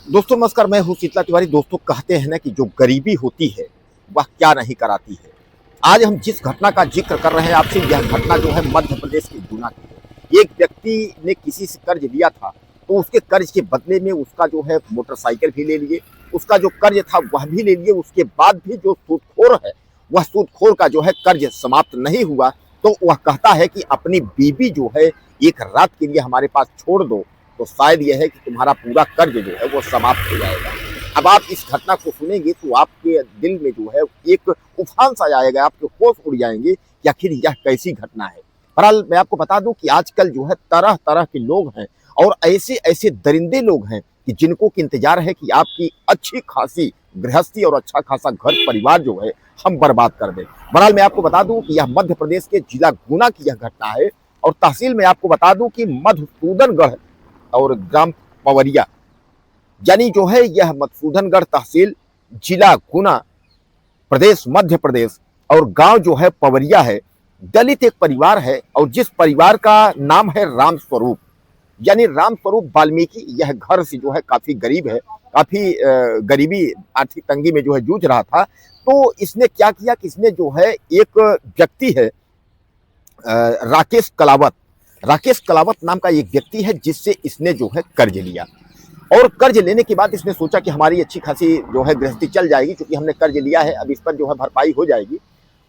दोस्तों नमस्कार, मैं हूं शीतला तिवारी। दोस्तों कहते हैं ना कि जो गरीबी होती है वह क्या नहीं कराती है। आज हम जिस घटना का जिक्र कर रहे हैं आपसे, यह घटना जो है मध्य प्रदेश के गुना की है। एक व्यक्ति ने किसी से कर्ज लिया था, तो उसके कर्ज के बदले में उसका जो है मोटरसाइकिल भी ले लिए, उसका जो कर्ज था वह भी ले लिए। उसके बाद भी जो सूदखोर है, वह सूदखोर का जो है कर्ज समाप्त नहीं हुआ, तो वह कहता है कि अपनी बीबी जो है एक रात के लिए हमारे पास छोड़ दो, तो शायद यह है कि तुम्हारा पूरा कर्ज जो है वो समाप्त हो जाएगा। अब आप इस घटना को सुनेंगे तो आपके दिल में जो है एक उफान सा आएगा, आपके होश उड़ जाएंगे कि आखिर यह कैसी घटना है। बहरहाल मैं आपको बता दूं कि आजकल जो है तरह तरह के लोग हैं और ऐसे ऐसे दरिंदे लोग हैं कि जिनको की इंतजार है कि आपकी अच्छी खासी गृहस्थी और अच्छा खासा घर परिवार जो है हम बर्बाद कर दें। बहरहाल मैं आपको बता दूं कि यह मध्य प्रदेश के जिला गुना की यह घटना है और तहसील में आपको बता दूं कि मधुसूदनगढ़ और ग्राम पवरिया, यानी जो है यह मधुसूदनगढ़ तहसील, जिला गुना, प्रदेश मध्य प्रदेश, और गांव जो है पवरिया है। दलित एक परिवार है और जिस परिवार का नाम है राम स्वरूप, यानी राम स्वरूप वाल्मीकि। यह घर से जो है काफी गरीब है, काफी गरीबी आर्थिक तंगी में जो है जूझ रहा था। तो इसने क्या किया कि इसने जो है एक व्यक्ति है राकेश कलावत, राकेश कलावत नाम का एक व्यक्ति है जिससे इसने जो है कर्ज लिया। और कर्ज लेने के बाद इसने सोचा कि हमारी अच्छी खासी जो है गृहस्थी चल जाएगी, क्योंकि हमने कर्ज लिया है, अब इस पर जो है भरपाई हो जाएगी।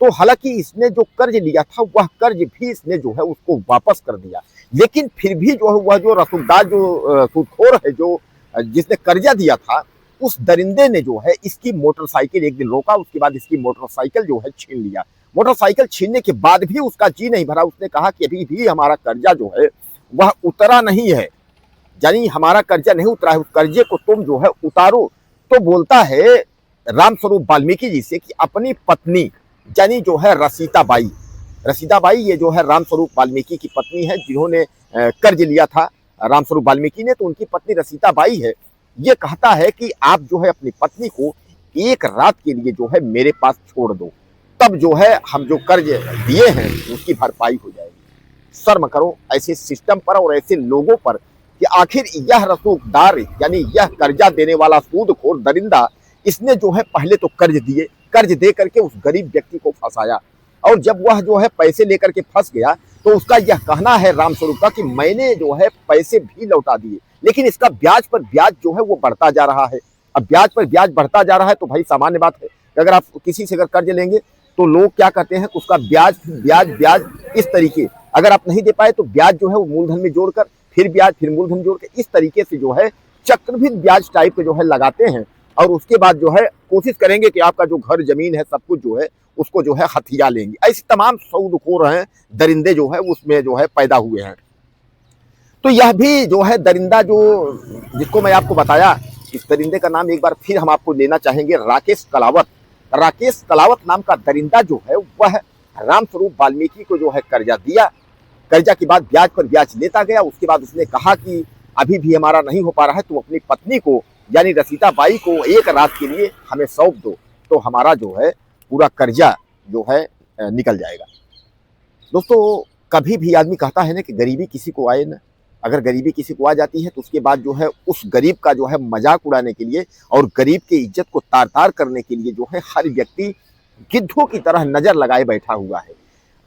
तो हालांकि इसने जो कर्ज लिया था वह कर्ज भी इसने जो है उसको वापस कर दिया, लेकिन फिर भी जो है वह जो रसूखदार जो सूदखोर है, जो जिसने कर्जा दिया था, उस दरिंदे ने जो है इसकी मोटरसाइकिल एक दिन रोका, उसके बाद इसकी मोटरसाइकिल जो है छीन लिया। मोटरसाइकिल छीनने के बाद भी उसका जी नहीं भरा। उसने कहा कि अभी भी हमारा कर्जा जो है वह उतरा नहीं है, यानी हमारा कर्जा नहीं उतरा है, उस कर्जे को तुम जो है उतारो। तो बोलता है रामस्वरूप वाल्मीकि जी से कि अपनी पत्नी, यानी जो है रसीताबाई, रसीदाबाई ये जो है रामस्वरूप वाल्मीकि की पत्नी है, जिन्होंने कर्ज लिया था रामस्वरूप वाल्मीकि ने, तो उनकी पत्नी रसीताबाई है। ये कहता है कि आप जो है अपनी पत्नी को एक रात के लिए जो है मेरे पास छोड़ दो, तब जो है हम जो कर्ज दिए हैं उसकी भरपाई हो जाएगी। शर्म करो ऐसे सिस्टम पर और ऐसे लोगों पर कि आखिर यह रसूखदार, यानी यह कर्जा देने वाला सूदखोर दरिंदा, इसने जो है पहले तो कर्ज दिए, कर्ज दे करके उस गरीब व्यक्ति को फंसाया, और जब वह जो है पैसे लेकर के फंस गया तो उसका यह कहना है रामस्वरूप का कि मैंने जो है पैसे भी लौटा दिए, लेकिन इसका ब्याज पर ब्याज जो है वो बढ़ता जा रहा है। अब ब्याज पर ब्याज बढ़ता जा रहा है तो भाई सामान्य बात है, अगर आप किसी से अगर कर्ज लेंगे तो लोग क्या करते हैं, उसका ब्याज ब्याज ब्याज इस तरीके, अगर आप नहीं दे पाए तो ब्याज जो है वो मूलधन में जोड़कर फिर ब्याज फिर मूलधन जोड़ के इस तरीके से जो है चक्रवृद्धि ब्याज टाइप के जो है लगाते हैं, और उसके बाद जो है कोशिश करेंगे कि आपका जो घर जमीन है सब कुछ जो है उसको जो है हथिया लेंगे। ऐसे तमाम सूदखोर हैं, दरिंदे जो है उसमें जो है पैदा हुए हैं। तो यह भी जो है दरिंदा जो जिसको मैं आपको बताया, इस दरिंदे का नाम एक बार फिर हम आपको लेना चाहेंगे, राकेश कलावत। राकेश कलावत नाम का दरिंदा जो है वह रामस्वरूप वाल्मीकि को जो है कर्जा दिया, कर्जा के बाद ब्याज पर ब्याज लेता गया। उसके बाद उसने कहा कि अभी भी हमारा नहीं हो पा रहा है, तुम अपनी पत्नी को यानी रसीताबाई को एक रात के लिए हमें सौंप दो, तो हमारा जो है पूरा कर्जा जो है निकल जाएगा। दोस्तों कभी भी आदमी कहता है ना कि गरीबी किसी को आए ना, अगर गरीबी किसी को आ जाती है तो उसके बाद जो है उस गरीब का जो है मजाक उड़ाने के लिए और गरीब की इज्जत को तार तार करने के लिए जो है हर व्यक्ति गिद्धों की तरह नजर लगाए बैठा हुआ है।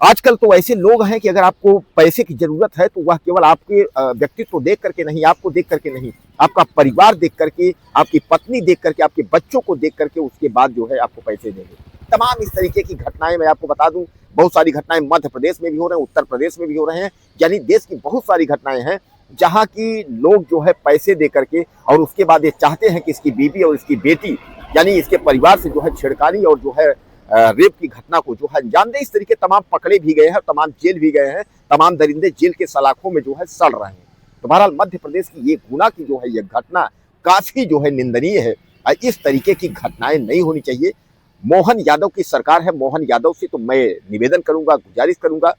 आजकल तो ऐसे लोग हैं कि अगर आपको पैसे की जरूरत है तो वह केवल आपके व्यक्तित्व को देख करके नहीं, आपको देख करके नहीं, आपका परिवार देख करके, आपकी पत्नी देख करके, आपके बच्चों को देख करके उसके बाद जो है आपको पैसे देंगे। तमाम इस तरीके की घटनाएं मैं आपको बता दूं, बहुत सारी घटनाएं मध्य प्रदेश में भी हो रहे हैं, उत्तर प्रदेश में भी हो रहे हैं, यानी देश की बहुत सारी घटनाएं हैं जहां की लोग जो है पैसे दे करके और उसके बाद ये चाहते हैं कि इसकी बीवी और इसकी बेटी यानी इसके परिवार से जो है छेड़खानी और जो है रेप की घटना को जो है अंजाम दे। इस तरीके तमाम पकड़े भी गए हैं, तमाम जेल भी गए हैं, तमाम दरिंदे जेल के सलाखों में जो है सड़ रहे हैं। तो बहरहाल मध्य प्रदेश की ये गुना की जो है ये घटना काफी जो है निंदनीय है। इस तरीके की घटनाएं नहीं होनी चाहिए। मोहन यादव की सरकार है, मोहन यादव से तो मैं निवेदन करूंगा, गुजारिश करूंगा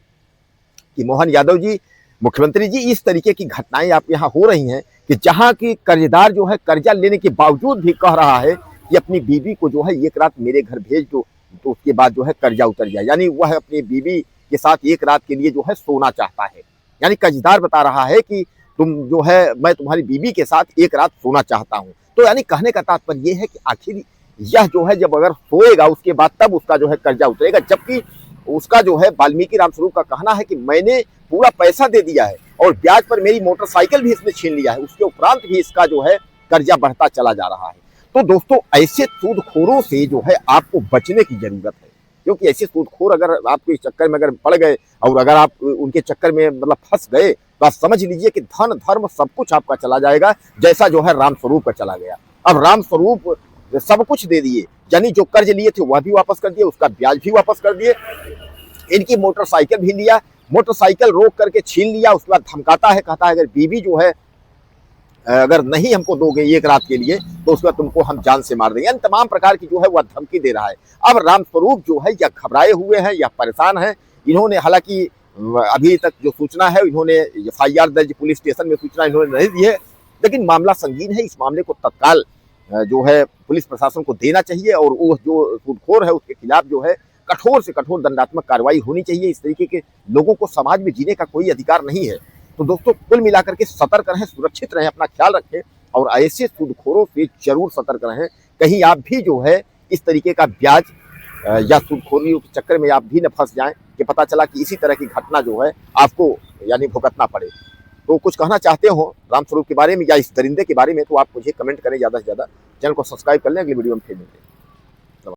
कि मोहन यादव जी, मुख्यमंत्री जी, इस तरीके की घटनाएं आप यहाँ हो रही हैं कि जहां की कर्जदार जो है कर्जा लेने के बावजूद भी कह रहा है कि अपनी बीवी को जो है एक रात मेरे घर भेज दो, तो उसके बाद जो है कर्जा उतर जाए, यानी वह अपनी बीवी के साथ एक रात के लिए जो है सोना चाहता है। यानी कर्जदार बता रहा है कि तुम जो है मैं तुम्हारी बीवी के साथ एक रात सोना चाहता हूं। तो यानी कहने का तात्पर्य यह है कि आखिर यह जो है जब अगर सोएगा उसके बाद तब उसका जो है कर्जा उतरेगा, जबकि उसका जो है वाल्मीकि रामस्वरूप का कहना है कि मैंने पूरा पैसा दे दिया है और ब्याज पर मेरी मोटरसाइकिल भी इसने छीन लिया है, उसके उपरांत भी इसका जो है कर्जा बढ़ता चला जा रहा है। तो दोस्तों ऐसे सूदखोरों से जो है आपको बचने की जरूरत है, क्योंकि ऐसे सूदखोर अगर आपके इस चक्कर में अगर पड़ गए और अगर आप उनके चक्कर में मतलब फंस गए तो आप समझ लीजिए कि धन धर्म सब कुछ आपका चला जाएगा, जैसा जो है रामस्वरूप का चला गया। अब रामस्वरूप सब कुछ दे दिए, यानी जो कर्ज लिए थे वह भी वापस कर दिए, उसका ब्याज भी वापस कर दिए, इनकी मोटरसाइकिल भी लिया, मोटरसाइकिल रोक करके छीन लिया। उसके बाद धमकाता है, कहता है अगर बीवी जो है अगर नहीं हमको दोगे एक रात के लिए तो उसके बाद तुमको हम जान से मार देंगे। यानी तमाम प्रकार की जो है वह धमकी दे रहा है। अब रामस्वरूप जो है या घबराए हुए हैं या परेशान हैं। इन्होंने हालांकि अभी तक जो सूचना है इन्होंने एफआईआर दर्ज पुलिस स्टेशन में सूचना इन्होंने नहीं दी है, लेकिन मामला संगीन है। इस मामले को तत्काल जो है पुलिस प्रशासन को देना चाहिए और वो जो सूदखोर है उसके खिलाफ जो है कठोर से कठोर दंडात्मक कार्रवाई होनी चाहिए। इस तरीके के लोगों को समाज में जीने का कोई अधिकार नहीं है। तो दोस्तों कुल मिलाकर के सतर्क रहें, सुरक्षित रहें, अपना ख्याल रखें और ऐसे सूदखोरों से जरूर सतर्क रहें। कहीं आप भी जो है इस तरीके का ब्याज या सूदखोरी के चक्कर में आप भी न फंस जाएं कि पता चला कि इसी तरह की घटना जो है आपको यानी भुगतना पड़े। तो कुछ कहना चाहते हो रामस्वरूप के बारे में या इस दरिंदे के बारे में तो आप मुझे कमेंट करें ज़्यादा से ज़्यादा। चैनल को सब्सक्राइब कर लें, अगली वीडियो में फिर मिलेंगे।